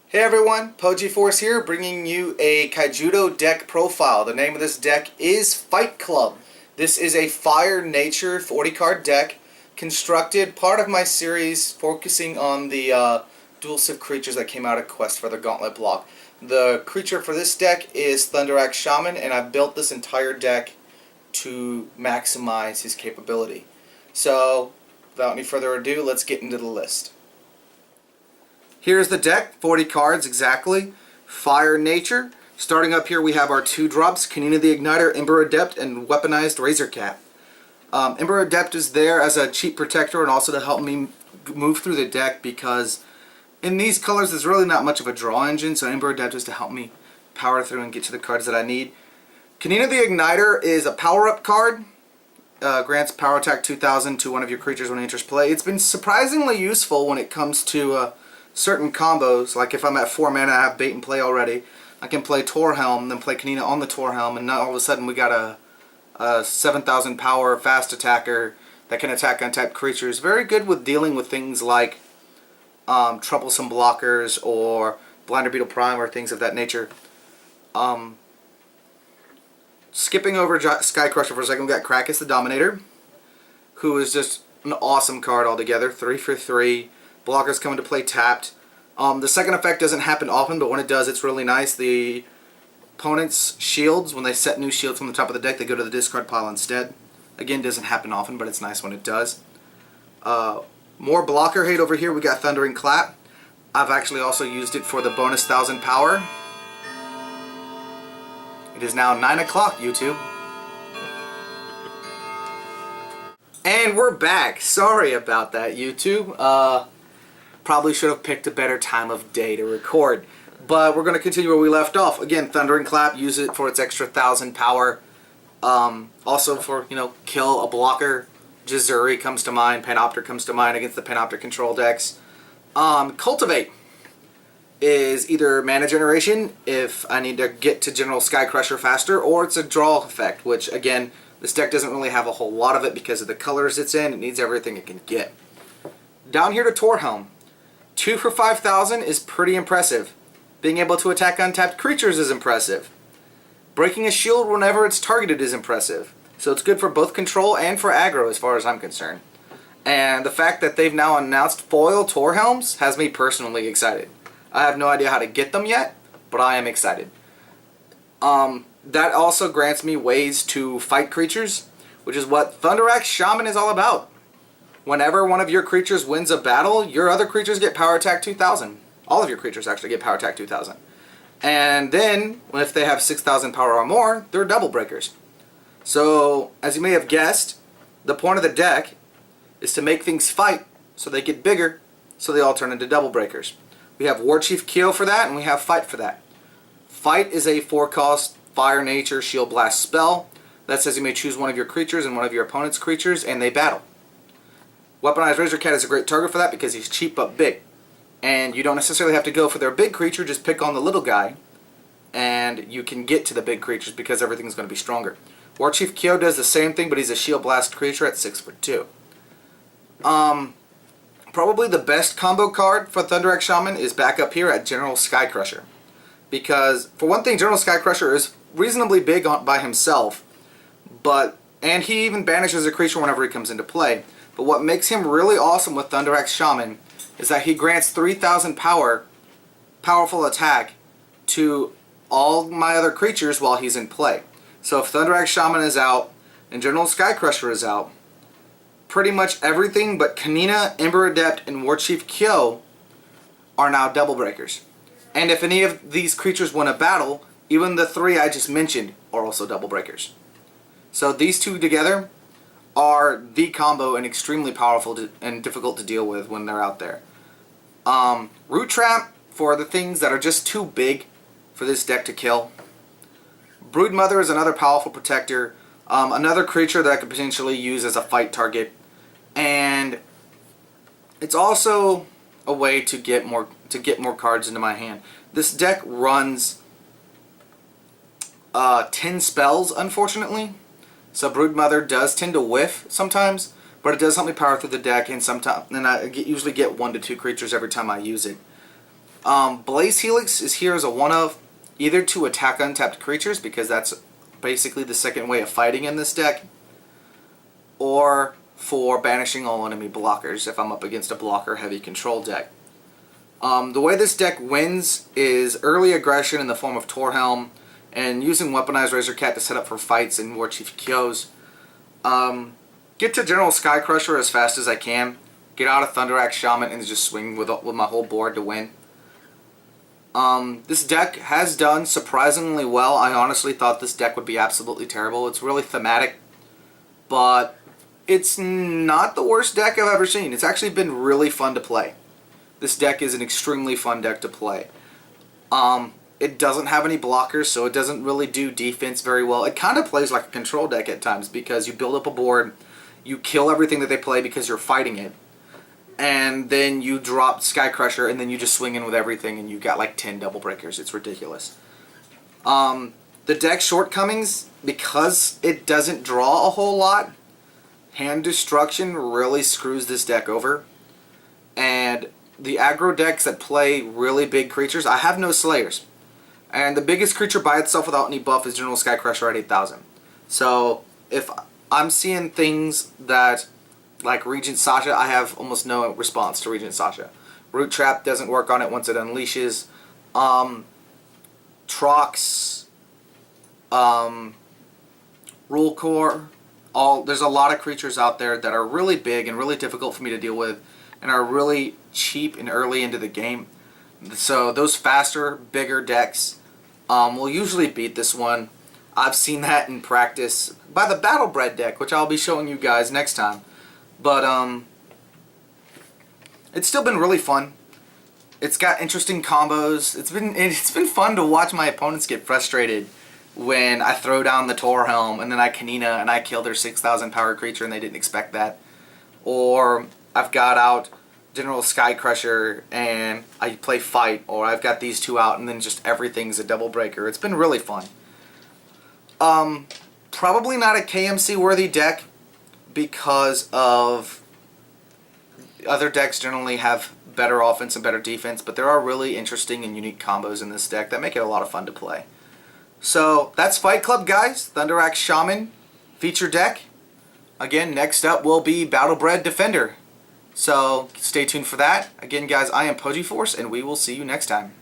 Hey everyone, PojiForce here, bringing you a Kaijudo deck profile. The name of this deck is Fight Club. This is a Fire Nature 40 card deck constructed, part of my series focusing on the dual civ creatures that came out of Quest for the Gauntlet block. The creature for this deck is Thunderaxe Shaman, and I've built this entire deck to maximize his capability. So, without any further ado, let's get into the list. Here's the deck, 40 cards exactly. Fire Nature. Starting up here we have our 2-drops, Kenina the Igniter, Ember Adept, and Weaponized Razorcat. Ember Adept is there as a cheap protector and also to help me move through the deck, because in these colors there's really not much of a draw engine, so Ember Adept is to help me power through and get to the cards that I need. Kenina the Igniter is a power-up card. Grants power attack 2000 to one of your creatures when it enters play. It's been surprisingly useful when it comes to certain combos. Like if I'm at 4 mana, I have bait and play already, I can play Torhelm, then play Kenina on the Torhelm, and now all of a sudden we got a 7000 power fast attacker that can attack untapped creatures. Very good with dealing with things like troublesome blockers or Blinder Beetle Prime or things of that nature. Skipping over Skycrusher for a second, we got Krakus the Dominator, who is just an awesome card altogether. 3 for 3. Blockers come into play tapped. The second effect doesn't happen often, but when it does, it's really nice. The opponent's shields, when they set new shields from the top of the deck, they go to the discard pile instead. Again, doesn't happen often, but it's nice when it does. More blocker hate over here. We got Thundering Clap. I've actually also used it for the bonus 1000 power. It is now 9 o'clock, YouTube. And we're back. Sorry about that, YouTube. Probably should have picked a better time of day to record. But we're going to continue where we left off. Again, Thundering Clap, use it for its extra 1000 power. Also for, kill a blocker. Jazuri comes to mind. Panopter comes to mind against the Panopter control decks. Cultivate is either mana generation if I need to get to General Skycrusher faster, or it's a draw effect, which again, this deck doesn't really have a whole lot of it because of the colors it's in. It needs everything it can get. Down here to Torhelm. 2 for 5000 is pretty impressive. Being able to attack untapped creatures is impressive. Breaking a shield whenever it's targeted is impressive. So it's good for both control and for aggro as far as I'm concerned. And the fact that they've now announced foil Torhelms has me personally excited. I have no idea how to get them yet, but I am excited. That also grants me ways to fight creatures, which is what Thunderaxe Shaman is all about. Whenever one of your creatures wins a battle, your other creatures get power attack 2000. All of your creatures actually get power attack 2000. And then, if they have 6000 power or more, they're double breakers. So, as you may have guessed, the point of the deck is to make things fight so they get bigger, so they all turn into double breakers. We have Warchief Kyo for that, and we have Fight for that. Fight is a 4-cost Fire Nature Shield Blast spell that says you may choose one of your creatures and one of your opponent's creatures, and they battle. Weaponized Razorcat is a great target for that because he's cheap but big. And you don't necessarily have to go for their big creature, just pick on the little guy, and you can get to the big creatures because everything's going to be stronger. Warchief Kyo does the same thing, but he's a Shield Blast creature at 6 for 2. Probably the best combo card for Thunderaxe Shaman is back up here at General Skycrusher. Because, for one thing, General Skycrusher is reasonably big by himself, and he even banishes a creature whenever he comes into play. But what makes him really awesome with Thunderaxe Shaman is that he grants 3000 powerful attack to all my other creatures while he's in play. So if Thunderaxe Shaman is out and General Skycrusher is out, pretty much everything but Kenina, Ember Adept, and Warchief Kyo are now double breakers. And if any of these creatures win a battle, even the 3 I just mentioned are also double breakers. So these two together are the combo and extremely powerful and difficult to deal with when they're out there. Root Trap for the things that are just too big for this deck to kill. Broodmother is another powerful protector. Another creature that I could potentially use as a fight target. And it's also a way to get more cards into my hand. This deck runs 10 spells, unfortunately. So Broodmother does tend to whiff sometimes, but it does help me power through the deck, and I usually get 1 to 2 creatures every time I use it. Blaze Helix is here as a one-of, either to attack untapped creatures, because that's basically the second way of fighting in this deck, or for banishing all enemy blockers if I'm up against a blocker-heavy control deck. The way this deck wins is early aggression in the form of Torhelm, and using Weaponized Razorcat to set up for fights and Warchief Kyos. Get to General Skycrusher as fast as I can, get out of Thunderaxe Shaman, and just swing with my whole board to win. This deck has done surprisingly well. I honestly thought this deck would be absolutely terrible. It's really thematic, but it's not the worst deck I've ever seen. It's actually been really fun to play. This deck is an extremely fun deck to play. It doesn't have any blockers, so it doesn't really do defense very well. It kind of plays like a control deck at times, because you build up a board, you kill everything that they play because you're fighting it, and then you drop Skycrusher, and then you just swing in with everything, and you got like 10 double breakers. It's ridiculous. The deck shortcomings, because it doesn't draw a whole lot, hand destruction really screws this deck over. And the aggro decks that play really big creatures, I have no Slayers. And the biggest creature by itself without any buff is General Skycrusher at 8,000. So if I'm seeing things that, like Regent Sasha, I have almost no response to Regent Sasha. Root Trap doesn't work on it once it unleashes. Trox, Rule Core, there's a lot of creatures out there that are really big and really difficult for me to deal with, and are really cheap and early into the game. So those faster, bigger decks will usually beat this one. I've seen that in practice by the Battlebred deck, which I'll be showing you guys next time. But it's still been really fun. It's got interesting combos. It's been fun to watch my opponents get frustrated when I throw down the Torhelm and then I Kenina and I kill their 6,000 power creature and they didn't expect that. Or I've got out General Skycrusher and I play Fight, or I've got these two out and then just everything's a double breaker. It's been really fun. Probably not a KMC worthy deck, because of other decks generally have better offense and better defense, but there are really interesting and unique combos in this deck that make it a lot of fun to play. So that's Fight Club, guys. Thunderaxe Shaman feature deck. Again, next up will be Battlebred Defender. So stay tuned for that. Again, guys, I am Poji Force, and we will see you next time.